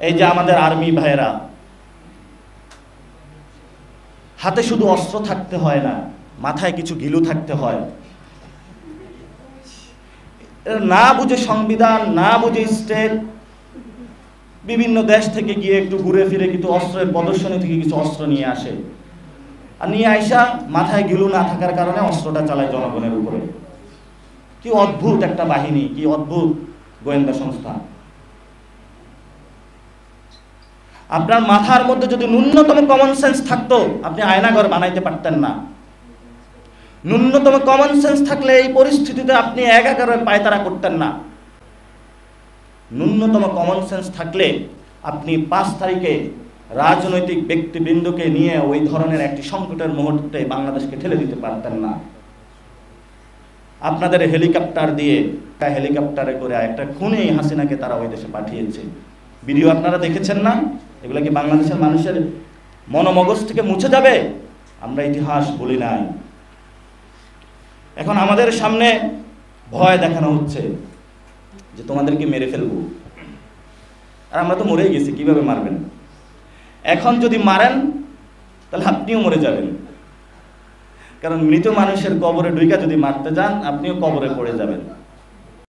এই যে আমাদের আর্মি ভাইয়েরা, হাতে শুধু অস্ত্র থাকতে হয় না, মাথায় কিছু গিলু থাকতে হয়। না বুঝে সংবিধান, না বুঝে স্টেট, বিভিন্ন দেশ থেকে গিয়ে একটু ঘুরে ফিরে কিন্তু অস্ত্রের প্রদর্শনী থেকে কিছু অস্ত্র নিয়ে আসে, আর নিয়ে আইসা মাথায় গিলু না থাকার কারণে অস্ত্রটা চালায় জনগণের উপরে। কি অদ্ভুত একটা বাহিনী, কি অদ্ভুত গোয়েন্দা সংস্থা। আপনার মাথার মধ্যে যদি ন্যূনতম কমন সেন্স থাকতো, আপনি আয়নাঘর বানাইতে পারতেন না। ন্যূনতম কমন সেন্স থাকলে এই পরিস্থিতিতে আপনি একাকারের পায়তারা করতেন না। ন্যূনতম কমন সেন্স থাকলে আপনি 5 তারিখে রাজনৈতিক ব্যক্তিবৃন্দকে নিয়ে ওই ধরনের একটি সংকটের মুহূর্তে বাংলাদেশকে ঠেলে দিতে পারতেন না। আপনাদের হেলিকপ্টার দিয়ে, হেলিকপ্টারে করে একটা খুনে হাসিনাকে তারা ওই দেশে পাঠিয়েছে। ভিডিও আপনারা দেখেছেন না? এগুলো কি বাংলাদেশের মানুষের মনোমগজ থেকে মুছে যাবে? আমরা ইতিহাস বলি নাই। এখন আমাদের সামনে ভয় দেখানো হচ্ছে যে তোমাদেরকে মেরে ফেলবো, আর আমরা তো মরেই গেছি, কিভাবে মারবেন? এখন যদি মারেন তাহলে আপনিও মরে যাবেন, কারণ মৃত মানুষের কবরে ঢুইকা যদি মারতে যান আপনিও কবরে পড়ে যাবেন।